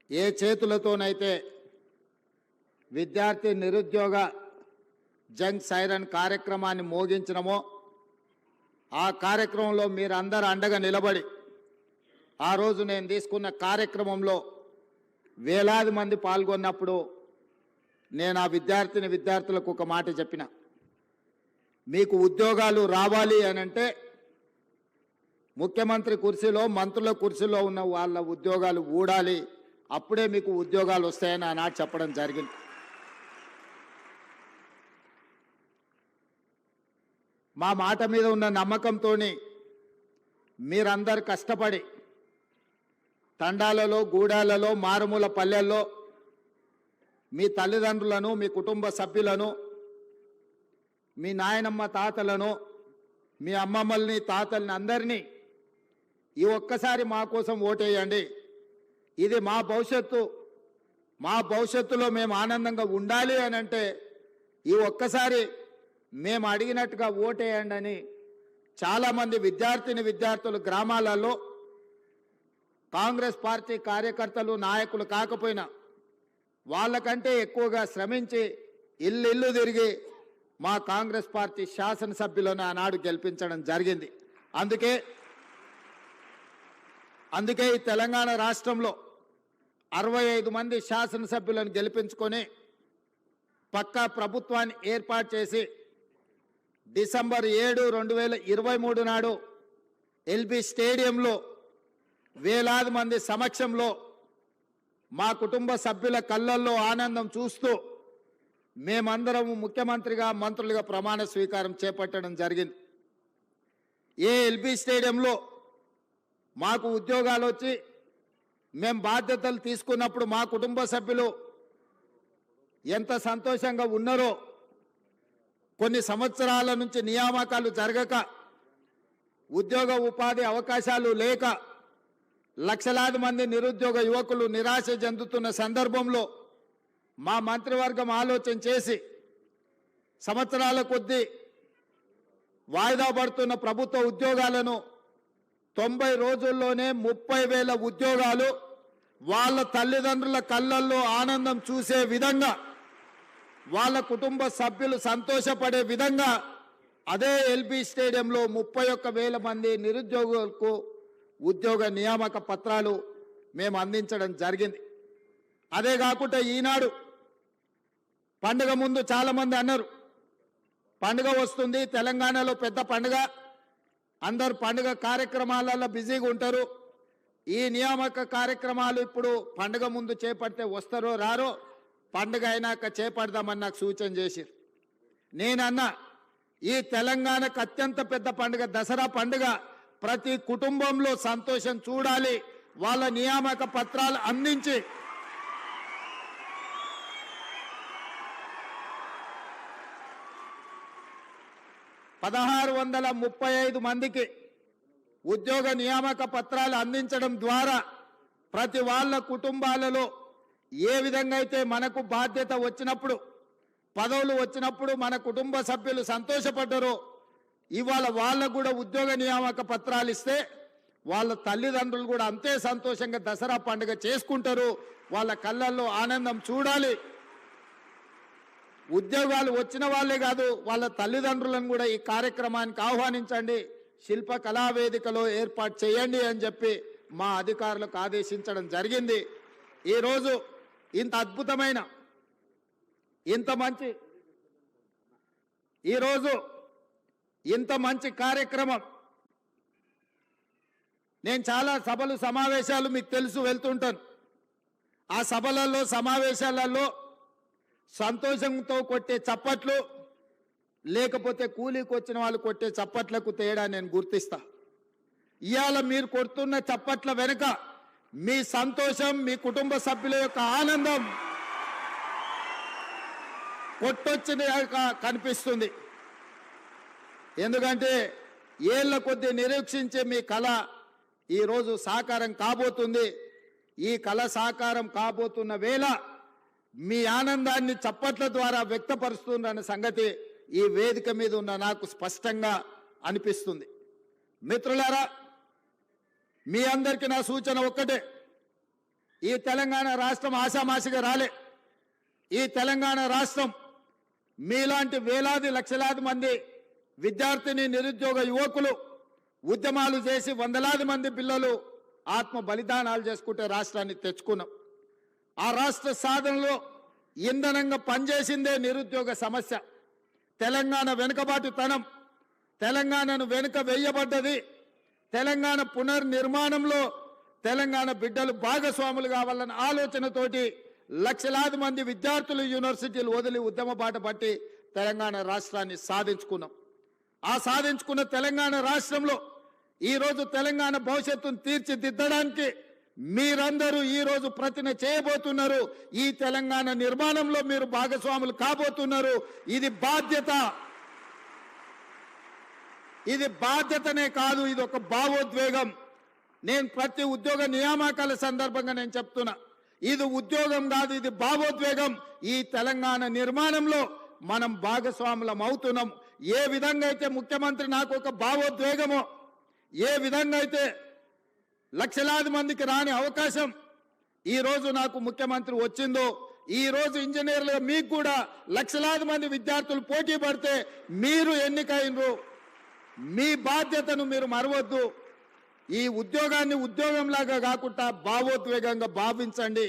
ఏ చేతులతోనైతే విద్యార్థి నిరుద్యోగ జంగ్ సైరన్ కార్యక్రమాన్ని మోగించినమో ఆ కార్యక్రమంలో మీరందరూ అండగా నిలబడి ఆ రోజు నేను తీసుకున్న కార్యక్రమంలో వేలాది మంది పాల్గొన్నప్పుడు నేను ఆ విద్యార్థులకు ఒక మాట చెప్పిన, మీకు ఉద్యోగాలు రావాలి అనంటే ముఖ్యమంత్రి కుర్చీలో మంత్రుల కుర్చీలో ఉన్న వాళ్ళ ఉద్యోగాలు ఊడాలి, అప్పుడే మీకు ఉద్యోగాలు వస్తాయని ఆనాడు చెప్పడం జరిగింది. మా మాట మీద ఉన్న నమ్మకంతో మీరందరు కష్టపడి తండాలలో గూడాలలో మారుమూల పల్లెల్లో మీ తల్లిదండ్రులను మీ కుటుంబ సభ్యులను మీ నాయనమ్మ తాతలను మీ అమ్మమ్మల్ని తాతల్ని అందరినీ ఈ ఒక్కసారి మా కోసం ఓటేయండి, ఇది మా భవిష్యత్తు, మా భవిష్యత్తులో మేము ఆనందంగా ఉండాలి అని అంటే ఈ ఒక్కసారి మేము అడిగినట్టుగా ఓటేయండి అని చాలామంది విద్యార్థులు గ్రామాలలో కాంగ్రెస్ పార్టీ కార్యకర్తలు నాయకులు కాకపోయినా వాళ్ళకంటే ఎక్కువగా శ్రమించి ఇల్లు తిరిగి మా కాంగ్రెస్ పార్టీ శాసనసభ్యులను ఆనాడు గెలిపించడం జరిగింది. అందుకే ఈ తెలంగాణ రాష్ట్రంలో 65 మంది శాసనసభ్యులను గెలిపించుకొని పక్కా ప్రభుత్వాన్ని ఏర్పాటు చేసి డిసెంబర్ 7, 2023 నాడు ఎల్బీ స్టేడియంలో వేలాది మంది సమక్షంలో మా కుటుంబ సభ్యుల కళ్ళల్లో ఆనందం చూస్తూ మేమందరం ముఖ్యమంత్రిగా మంత్రులుగా ప్రమాణ స్వీకారం చేపట్టడం జరిగింది. ఎల్బీ స్టేడియంలో మాకు ఉద్యోగాలు వచ్చి మేము బాధ్యతలు తీసుకున్నప్పుడు మా కుటుంబ సభ్యులు ఎంత సంతోషంగా ఉన్నారో, కొన్ని సంవత్సరాల నుంచి నియామకాలు జరగక ఉద్యోగ ఉపాధి అవకాశాలు లేక లక్షలాది మంది నిరుద్యోగ యువకులు నిరాశ చెందుతున్న సందర్భంలో మా మంత్రివర్గం ఆలోచన చేసి సంవత్సరాల కొద్దీ వాయిదా పడుతున్న ప్రభుత్వ ఉద్యోగాలను 90 రోజుల్లోనే 30,000 ఉద్యోగాలు వాళ్ళ తల్లిదండ్రుల కళ్ళల్లో ఆనందం చూసే విధంగా, వాళ్ళ కుటుంబ సభ్యులు సంతోషపడే విధంగా అదే ఎల్బీ స్టేడియంలో 31,000 మంది నిరుద్యోగులకు ఉద్యోగ నియామక పత్రాలు మేము అందించడం జరిగింది. అదే కాకుండా ఈనాడు పండుగ ముందు చాలామంది అన్నారు, పండుగ వస్తుంది, తెలంగాణలో పెద్ద పండుగ, అందరు పండుగ కార్యక్రమాలలో బిజీగా ఉంటారు, ఈ నియామక కార్యక్రమాలు ఇప్పుడు పండుగ ముందు చేపడితే వస్తారో రారో, పండుగ అయినాక చేపడదామని నాకు సూచన చేశారు. నేనన్నా, ఈ తెలంగాణకు అత్యంత పెద్ద పండుగ దసరా పండుగ, ప్రతి కుటుంబంలో సంతోషం చూడాలి, వాళ్ళ నియామక పత్రాలు అందించి $1,635 మందికి ఉద్యోగ నియామక పత్రాలు అందించడం ద్వారా ప్రతి వాళ్ళ కుటుంబాలలో ఏ విధంగా అయితే మనకు బాధ్యత వచ్చినప్పుడు, పదవులు వచ్చినప్పుడు మన కుటుంబ సభ్యులు సంతోషపడ్డారో, ఇవాళ వాళ్ళకు కూడా ఉద్యోగ నియామక పత్రాలు ఇస్తే వాళ్ళ తల్లిదండ్రులు కూడా అంతే సంతోషంగా దసరా పండుగ చేసుకుంటారు, వాళ్ళ కళ్ళల్లో ఆనందం చూడాలి. ఉద్యోగాలు వచ్చిన వాళ్ళే కాదు, వాళ్ళ తల్లిదండ్రులను కూడా ఈ కార్యక్రమానికి ఆహ్వానించండి, శిల్ప కళావేదికలో ఏర్పాటు చేయండి అని చెప్పి మా అధికారులకు ఆదేశించడం జరిగింది. ఈరోజు ఇంత అద్భుతమైన ఇంత మంచి కార్యక్రమం, నేను చాలా సభలు సమావేశాలు మీకు తెలుసు వెళ్తుంటాను, ఆ సభలలో సమావేశాలలో సంతోషంతో కొట్టే చప్పట్లు లేకపోతే కూలీకి వచ్చిన వాళ్ళు కొట్టే చప్పట్లకు తేడా నేను గుర్తిస్తా. ఇవాళ మీరు కొడుతున్న చప్పట్ల వెనుక మీ సంతోషం, మీ కుటుంబ సభ్యుల యొక్క ఆనందం కొట్టొచ్చిన కనిపిస్తుంది. ఎందుకంటే ఏళ్ల కొద్దీ నిరీక్షించే మీ కళ ఈరోజు సాకారం కాబోతుంది. ఈ కళ సాకారం కాబోతున్న వేళ మీ ఆనందాన్ని చప్పట్ల ద్వారా వ్యక్తపరుస్తున్న సంగతి ఈ వేదిక మీద ఉన్న నాకు స్పష్టంగా అనిపిస్తుంది. మిత్రులారా, మీ అందరికీ నా సూచన ఒక్కటే, ఈ తెలంగాణ రాష్ట్రం ఆషామాషిగా రాలే. ఈ తెలంగాణ రాష్ట్రం మీలాంటి వేలాది లక్షలాది మంది విద్యార్థిని నిరుద్యోగ యువకులు ఉద్యమాలు చేసి వందలాది మంది పిల్లలు ఆత్మ బలిదానాలు చేసుకుంటే రాష్ట్రాన్ని తెచ్చుకున్నాం. ఆ రాష్ట్ర సాధనలో ఇంధనంగా పనిచేసిందే నిరుద్యోగ సమస్య. తెలంగాణ వెనుకబాటుతనం, తెలంగాణను వెనుక వేయబడ్డది. తెలంగాణ పునర్నిర్మాణంలో తెలంగాణ బిడ్డలు భాగస్వాములు కావాలన్న ఆలోచనతోటి లక్షలాది మంది విద్యార్థులు యూనివర్సిటీలు వదిలి ఉద్యమ బాట పట్టి తెలంగాణ రాష్ట్రాన్ని సాధించుకున్నాం. ఆ సాధించుకున్న తెలంగాణ రాష్ట్రంలో ఈరోజు తెలంగాణ భవిష్యత్తును తీర్చిదిద్దడానికి మీరందరూ ఈరోజు ప్రతిన చేయబోతున్నారు. ఈ తెలంగాణ నిర్మాణంలో మీరు భాగస్వాములు కాబోతున్నారు. ఇది బాధ్యత. ఇది బాధ్యతనే కాదు, ఇది ఒక భావోద్వేగం. నేను ప్రతి ఉద్యోగ నియామకాల సందర్భంగా నేను చెప్తున్నా, ఇది ఉద్యోగం కాదు, ఇది భావోద్వేగం. ఈ తెలంగాణ నిర్మాణంలో మనం భాగస్వాములం అవుతున్నాం. ఏ విధంగా అయితే ముఖ్యమంత్రి నాకు ఒక భావోద్వేగమో, ఏ విధంగా అయితే లక్షలాది మందికి రాని అవకాశం ఈరోజు నాకు ముఖ్యమంత్రి వచ్చిందో, ఈరోజు ఇంజనీర్లుగా మీకు కూడా లక్షలాది మంది విద్యార్థులు పోటీ పడితే మీరు ఎన్నికైనరు. మీ బాధ్యతను మీరు మరవద్దు. ఈ ఉద్యోగాన్ని ఉద్యోగంలాగా కాకుండా భావోద్వేగంగా భావించండి.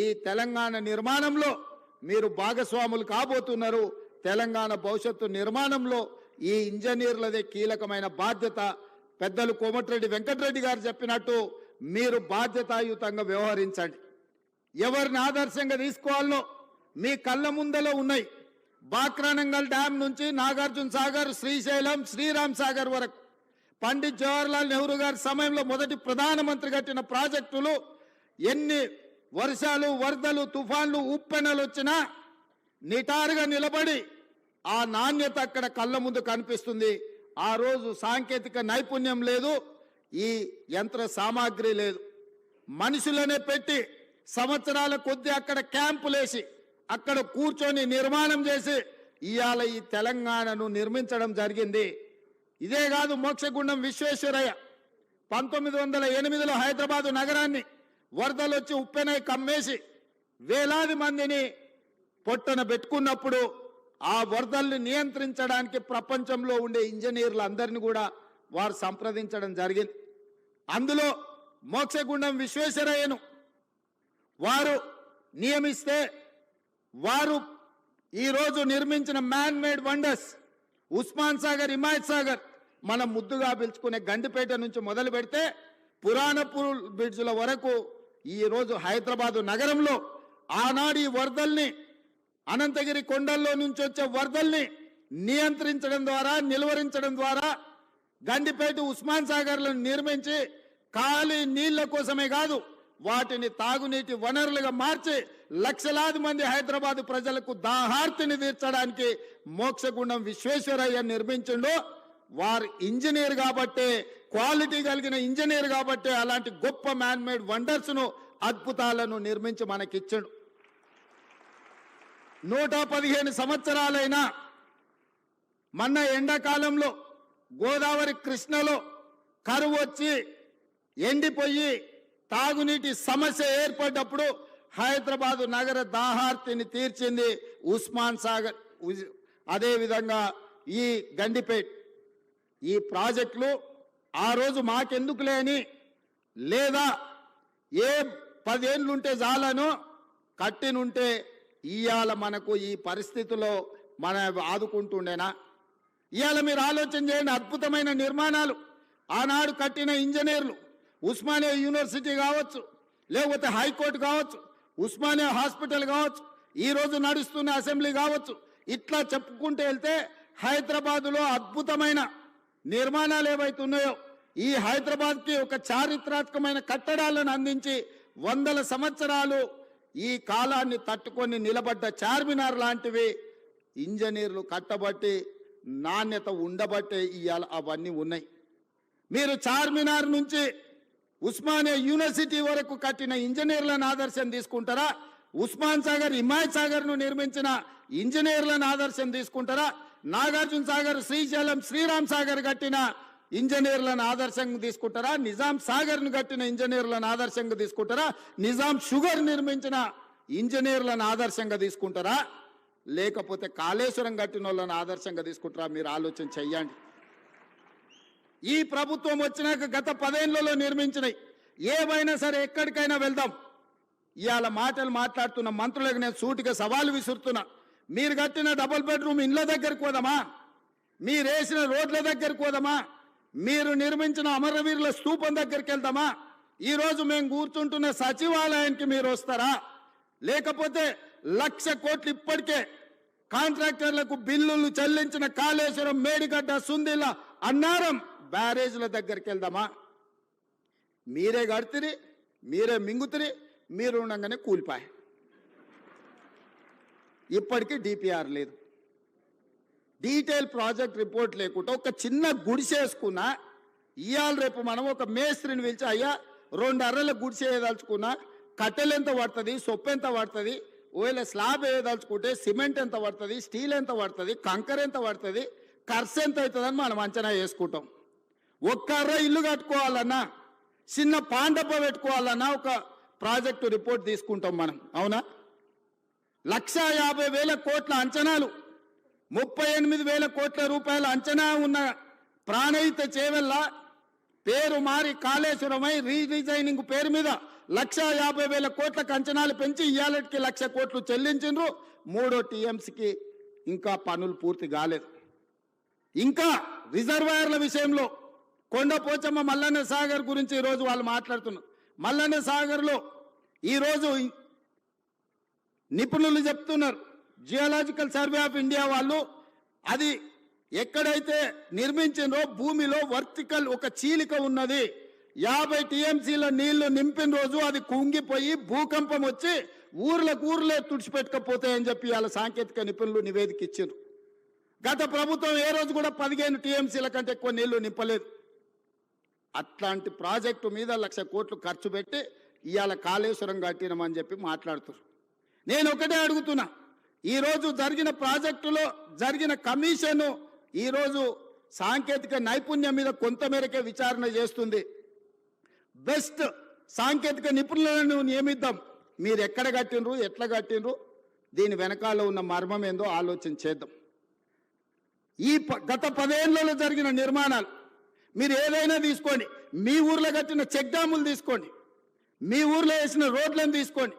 ఈ తెలంగాణ నిర్మాణంలో మీరు భాగస్వాములు కాబోతున్నారు. తెలంగాణ భవిష్యత్తు నిర్మాణంలో ఈ ఇంజనీర్లదే కీలకమైన బాధ్యత. పెద్దలు కోమటిరెడ్డి వెంకటరెడ్డి గారు చెప్పినట్టు మీరు బాధ్యతాయుతంగా వ్యవహరించండి. ఎవరిని ఆదర్శంగా తీసుకోవాలనో మీ కళ్ళ ముందలో ఉన్నాయి. బాక్రానంగల్ డ్యాం నుంచి నాగార్జున సాగర్, శ్రీశైలం, శ్రీరామ్ సాగర్ వరకు పండిత్ జవహర్లాల్ నెహ్రూ గారి సమయంలో మొదటి ప్రధానమంత్రి కట్టిన ప్రాజెక్టులు ఎన్ని వర్షాలు, వరదలు, తుఫాన్లు, ఉప్పెనలు వచ్చినా నిటారుగా నిలబడి ఆ నాణ్యత అక్కడ కళ్ళ ముందు కనిపిస్తుంది. ఆ రోజు సాంకేతిక నైపుణ్యం లేదు, ఈ యంత్ర సామాగ్రి లేదు. మనుషులనే పెట్టి సంవత్సరాల కొద్దీ అక్కడ క్యాంపులేసి అక్కడ కూర్చొని నిర్మాణం చేసి ఇవాళ ఈ తెలంగాణను నిర్మించడం జరిగింది. ఇదే కాదు, మోక్షగుండం విశ్వేశ్వరయ్య 1908లో హైదరాబాదు నగరాన్ని వరదలు వచ్చి ఉప్పెనై కమ్మేసి వేలాది మందిని పొట్టన పెట్టుకున్నప్పుడు ఆ వరదల్ని నియంత్రించడానికి ప్రపంచంలో ఉండే ఇంజనీర్లందరినీ కూడా వారు సంప్రదించడం జరిగింది. అందులో మోక్షగుండం విశ్వేశ్వరయ్యను వారు నియమిస్తే వారు ఈరోజు నిర్మించిన man made wonders Osman Sagar, Himayat Sagar, మనం ముద్దుగా పిలుచుకునే గండిపేట నుంచి మొదలు పెడితే పురాణపూర్ బ్రిడ్జ్ల వరకు ఈరోజు హైదరాబాదు నగరంలో ఆనాడు ఈ వరదల్ని, అనంతగిరి కొండల్లో నుంచి వచ్చే వరదల్ని నియంత్రించడం ద్వారా, నిలువరించడం ద్వారా గండిపేట, ఉస్మాన్ సాగర్లను నిర్మించి ఖాళీ నీళ్ల కోసమే కాదు వాటిని తాగునీటి వనరులుగా మార్చి లక్షలాది మంది హైదరాబాద్ ప్రజలకు దాహార్తిని తీర్చడానికి మోక్షగుండం విశ్వేశ్వరయ్య నిర్మించిండు. వారు ఇంజనీర్ కాబట్టే, క్వాలిటీ కలిగిన ఇంజనీర్ కాబట్టే అలాంటి గొప్ప మ్యాన్ మేడ్ వండర్స్ ను, అద్భుతాలను నిర్మించి మనకిచ్చాడు. 115 సంవత్సరాలైనా మొన్న ఎండాకాలంలో గోదావరి, కృష్ణలో కరువు వచ్చి ఎండిపోయి తాగునీటి సమస్య ఏర్పడ్డప్పుడు హైదరాబాదు నగర దాహార్తిని తీర్చింది ఉస్మాన్ సాగర్. అదేవిధంగా ఈ గండిపేట్, ఈ ప్రాజెక్టులు ఆ రోజు మాకెందుకు లేని, లేదా ఏ 10 ఏళ్ళుంటే చాలను కట్టినుంటే ఇవాళ మనకు ఈ పరిస్థితిలో మన ఆదుకుంటుండేనా? ఇవాళ మీరు ఆలోచన చేయండి. అద్భుతమైన నిర్మాణాలు ఆనాడు కట్టిన ఇంజనీర్లు, ఉస్మానియా యూనివర్సిటీ కావచ్చు, లేకపోతే హైకోర్టు కావచ్చు, ఉస్మానియా హాస్పిటల్ కావచ్చు, ఈరోజు నడుస్తున్న అసెంబ్లీ కావచ్చు, ఇట్లా చెప్పుకుంటూ వెళ్తే హైదరాబాదులో అద్భుతమైన నిర్మాణాలు ఏవైతున్నాయో ఈ హైదరాబాద్కి ఒక చారిత్రాత్మకమైన కట్టడాలను అందించి 100 సంవత్సరాలు ఈ కాలాన్ని తట్టుకొని నిలబడ్డ చార్మినార్ లాంటివి ఇంజనీర్లు కట్టబట్టి, నాణ్యత ఉండబట్టే ఇవాళ అవన్నీ ఉన్నాయి. మీరు చార్మినార్ నుంచి ఉస్మానియా యూనివర్సిటీ వరకు కట్టిన ఇంజనీర్లను ఆదర్శం తీసుకుంటారా? ఉస్మాన్ సాగర్, హిమాయత్ సాగర్ ను నిర్మించిన ఇంజనీర్లను ఆదర్శం తీసుకుంటారా? నాగార్జున సాగర్, శ్రీశైలం, శ్రీరామ్ సాగర్ కట్టిన ఇంజనీర్లను ఆదర్శంగా తీసుకుంటారా? నిజాం సాగర్ను కట్టిన ఇంజనీర్లను ఆదర్శంగా తీసుకుంటారా? నిజాం షుగర్ నిర్మించిన ఇంజనీర్లను ఆదర్శంగా తీసుకుంటారా? లేకపోతే కాళేశ్వరం కట్టిన వాళ్ళని ఆదర్శంగా తీసుకుంటారా? మీరు ఆలోచన చెయ్యండి. ఈ ప్రభుత్వం వచ్చినాక గత 10 ఏళ్లలో నిర్మించినవి ఏవైనా సరే ఎక్కడికైనా వెళ్దాం. ఇవాళ మాటలు మాట్లాడుతున్న మంత్రులకు నేను సూటిగా సవాలు విసురుతున్నా. మీరు కట్టిన డబుల్ బెడ్రూమ్ ఇండ్ల దగ్గరికి పోదామా? మీరు వేసిన రోడ్ల దగ్గరికి పోదామా? మీరు నిర్మించిన అమరవీరుల స్తూపం దగ్గరికి వెళ్దామా? ఈరోజు మేము కూర్చుంటున్న సచివాలయానికి మీరు వస్తారా? లేకపోతే 1,00,000 కోట్లు ఇప్పటికే కాంట్రాక్టర్లకు బిల్లులు చెల్లించిన కాళేశ్వరం, మేడిగడ్డ, సుందిల్ల, అన్నారం బ్యారేజ్ల దగ్గరికి వెళ్దామా? మీరే కడితిరి, మీరే మింగుతిరి, మీరు ఉండగానే కూలిపాయి. ఇప్పటికీ డిపిఆర్ లేదు, డీటెయిల్ ప్రాజెక్ట్ రిపోర్ట్ లేకుండా ఒక చిన్న గుడిసేసుకున్నా. ఇవాళ రేపు మనం ఒక మేస్త్రిని పిలిచి, అయ్యా 2 అర్రల గుడిసే వేయదలుచుకున్నా కట్టెలు ఎంత పడుతుంది, సొప్పు ఎంత పడుతుంది, ఒకవేళ స్లాబ్ వేయదలుచుకుంటే సిమెంట్ ఎంత పడుతుంది, స్టీల్ ఎంత పడుతుంది, కంకర ఎంత పడుతుంది, ఖర్చు ఎంత అవుతుందని మనం అంచనా వేసుకుంటాం. ఒక్క అర్ర ఇల్లు కట్టుకోవాలన్నా, చిన్న పాండప పెట్టుకోవాలన్నా ఒక ప్రాజెక్టు రిపోర్ట్ తీసుకుంటాం మనం. అవునా? 1,50,000 కోట్ల అంచనాలు, 38,000 కోట్ల రూపాయల అంచనా ఉన్న ప్రాణహిత చేవెళ్ళ పేరు మారి కాళేశ్వరమై రీడిజైనింగ్ పేరు మీద 1,50,000 కోట్లకు అంచనాలు పెంచి ఇవాళకి 1,00,000 కోట్లు చెల్లించిండ్రు. 3వ టీఎంసీకి ఇంకా పనులు పూర్తి కాలేదు. ఇంకా రిజర్వాయర్ల విషయంలో కొండపోచమ్మ మల్లన్న సాగర్ గురించి ఈరోజు వాళ్ళు మాట్లాడుతున్నారు. మల్లన్న సాగర్లో ఈరోజు నిపుణులు చెప్తున్నారు, జియోలాజికల్ సర్వే ఆఫ్ ఇండియా వాళ్ళు, అది ఎక్కడైతే నిర్మించిందో భూమిలో వర్టికల్ ఒక చీలిక ఉన్నది. 50 టీఎంసీల నీళ్లు నింపిన రోజు అది కుంగిపోయి భూకంపం వచ్చి ఊర్లే తుడిచిపెట్టకపోతాయని చెప్పి వాళ్ళ సాంకేతిక నిపుణులు నివేదిక ఇచ్చారు. గత ప్రభుత్వం ఏ రోజు కూడా 15 టీఎంసీల కంటే ఎక్కువ నీళ్లు నింపలేదు. అట్లాంటి ప్రాజెక్టు మీద 1,00,000 కోట్లు ఖర్చు పెట్టి ఇవాళ కాళేశ్వరం కట్టినామని చెప్పి మాట్లాడుతున్నారు. నేను ఒకటే అడుగుతున్నా, ఈరోజు జరిగిన ప్రాజెక్టులో జరిగిన కమిషను ఈరోజు సాంకేతిక నైపుణ్యం మీద కొంతమేరకే విచారణ చేస్తుంది. బెస్ట్ సాంకేతిక నిపుణులను నియమిద్దాం. మీరు ఎక్కడ కట్టినరు, ఎట్లా కట్టినరు, దీని వెనకాల ఉన్న మర్మం ఏందో ఆలోచన చేద్దాం. ఈ గత 10 ఏళ్లలో జరిగిన నిర్మాణాలు మీరు ఏదైనా తీసుకోండి, మీ ఊర్లో కట్టిన చెక్ డ్యాములు తీసుకోండి, మీ ఊర్లో వేసిన రోడ్లను తీసుకోండి,